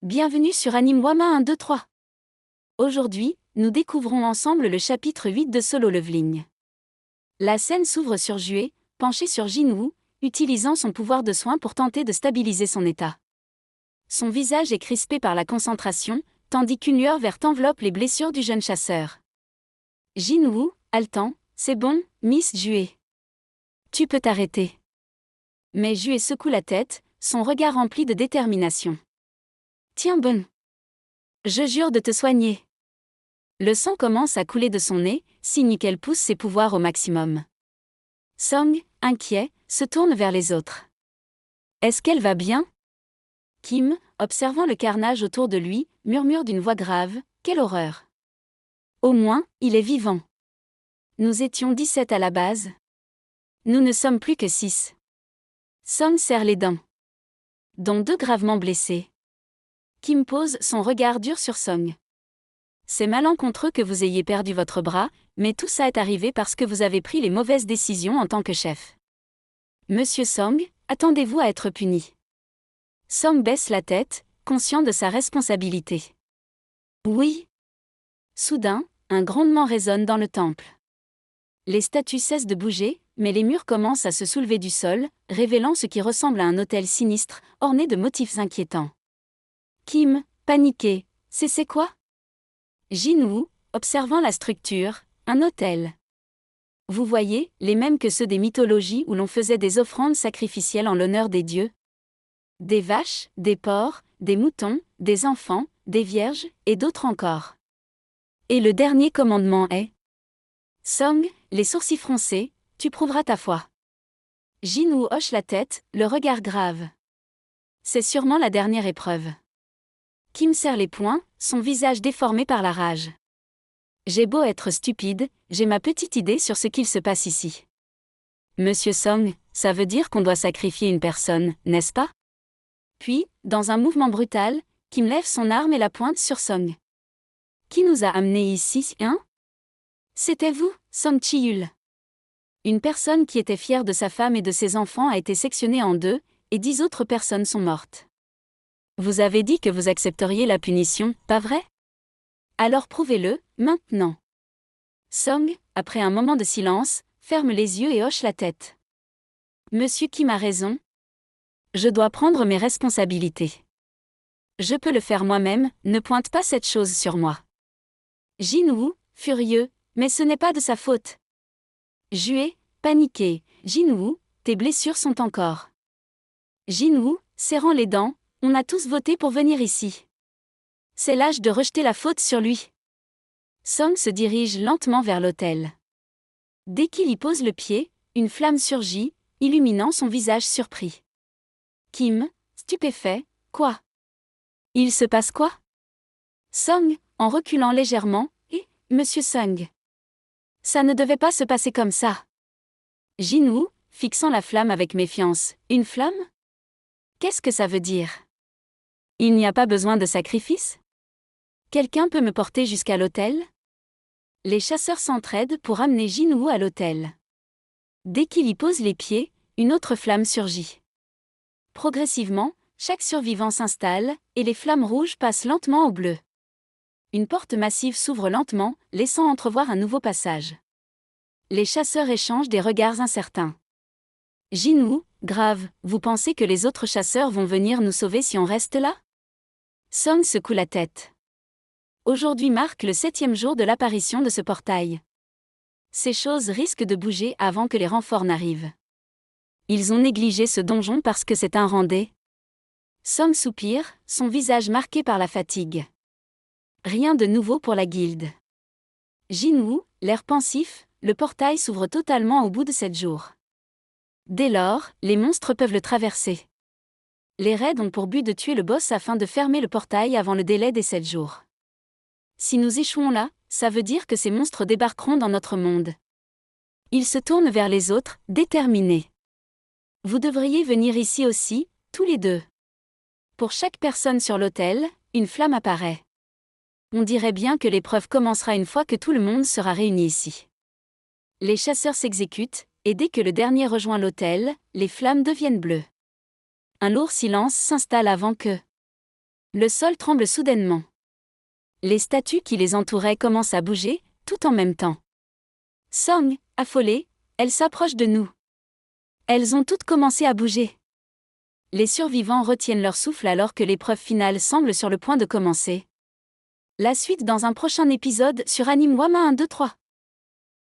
Bienvenue sur Anime Wama 1, 2, 3. Aujourd'hui, nous découvrons ensemble le chapitre 8 de Solo Leveling. La scène s'ouvre sur Jué, penché sur Jinwoo, utilisant son pouvoir de soin pour tenter de stabiliser son état. Son visage est crispé par la concentration, tandis qu'une lueur verte enveloppe les blessures du jeune chasseur. Jinwoo, haletant, « C'est bon, Miss Jué. Tu peux t'arrêter. » Mais Jué secoue la tête, son regard rempli de détermination. Tiens bon. Je jure de te soigner. Le sang commence à couler de son nez, signe qu'elle pousse ses pouvoirs au maximum. Song, inquiet, se tourne vers les autres. Est-ce qu'elle va bien? Kim, observant le carnage autour de lui, murmure d'une voix grave, quelle horreur. Au moins, il est vivant. Nous étions 17 à la base. Nous ne sommes plus que 6. Song serre les dents. Dont 2 gravement blessés. Kim pose son regard dur sur Song. C'est malencontreux que vous ayez perdu votre bras, mais tout ça est arrivé parce que vous avez pris les mauvaises décisions en tant que chef. Monsieur Song, attendez-vous à être puni? Song baisse la tête, conscient de sa responsabilité. Oui. Soudain, un grondement résonne dans le temple. Les statues cessent de bouger, mais les murs commencent à se soulever du sol, révélant ce qui ressemble à un autel sinistre, orné de motifs inquiétants. Kim, paniqué, c'est quoi? Jinwoo, observant la structure, un autel. Vous voyez, les mêmes que ceux des mythologies où l'on faisait des offrandes sacrificielles en l'honneur des dieux. Des vaches, des porcs, des moutons, des enfants, des vierges, et d'autres encore. Et le dernier commandement est Song, les sourcils froncés, tu prouveras ta foi. Jinwoo hoche la tête, le regard grave. C'est sûrement la dernière épreuve. Kim serre les poings, son visage déformé par la rage. J'ai beau être stupide, j'ai ma petite idée sur ce qu'il se passe ici. Monsieur Song, ça veut dire qu'on doit sacrifier une personne, n'est-ce pas? Puis, dans un mouvement brutal, Kim lève son arme et la pointe sur Song. Qui nous a amenés ici, hein? C'était vous, Song Chiyul. Une personne qui était fière de sa femme et de ses enfants a été sectionnée en 2, et 10 autres personnes sont mortes. Vous avez dit que vous accepteriez la punition, pas vrai? Alors prouvez-le, maintenant. Song, après un moment de silence, ferme les yeux et hoche la tête. Monsieur Kim a raison. Je dois prendre mes responsabilités. Je peux le faire moi-même, ne pointe pas cette chose sur moi. Jinwoo, furieux, mais ce n'est pas de sa faute. Jué, paniqué, Jinwoo, tes blessures sont encore. Jinwoo, serrant les dents, on a tous voté pour venir ici. C'est l'âge de rejeter la faute sur lui. Song se dirige lentement vers l'autel. Dès qu'il y pose le pied, une flamme surgit, illuminant son visage surpris. Kim, stupéfait, quoi? Il se passe quoi? Song, en reculant légèrement, Monsieur Sung. Ça ne devait pas se passer comme ça. Jinwoo, fixant la flamme avec méfiance, une flamme? Qu'est-ce que ça veut dire? Il n'y a pas besoin de sacrifice? Quelqu'un peut me porter jusqu'à l'autel? Les chasseurs s'entraident pour amener Jinwoo à l'autel. Dès qu'il y pose les pieds, une autre flamme surgit. Progressivement, chaque survivant s'installe, et les flammes rouges passent lentement au bleu. Une porte massive s'ouvre lentement, laissant entrevoir un nouveau passage. Les chasseurs échangent des regards incertains. Jinwoo, grave, vous pensez que les autres chasseurs vont venir nous sauver si on reste là? Song secoue la tête. Aujourd'hui marque le 7e jour de l'apparition de ce portail. Ces choses risquent de bouger avant que les renforts n'arrivent. Ils ont négligé ce donjon parce que c'est un rendez. Song soupire, son visage marqué par la fatigue. Rien de nouveau pour la guilde. Jinwoo, l'air pensif, le portail s'ouvre totalement au bout de 7 jours. Dès lors, les monstres peuvent le traverser. Les raids ont pour but de tuer le boss afin de fermer le portail avant le délai des 7 jours. Si nous échouons là, ça veut dire que ces monstres débarqueront dans notre monde. Ils se tournent vers les autres, déterminés. Vous devriez venir ici aussi, tous les deux. Pour chaque personne sur l'autel, une flamme apparaît. On dirait bien que l'épreuve commencera une fois que tout le monde sera réuni ici. Les chasseurs s'exécutent, et dès que le dernier rejoint l'autel, les flammes deviennent bleues. Un lourd silence s'installe avant que Le sol tremble soudainement. Les statues qui les entouraient commencent à bouger, tout en même temps. Song, affolée, elle s'approche de nous. Elles ont toutes commencé à bouger. Les survivants retiennent leur souffle alors que l'épreuve finale semble sur le point de commencer. La suite dans un prochain épisode sur Anime Wama 1, 2, 3.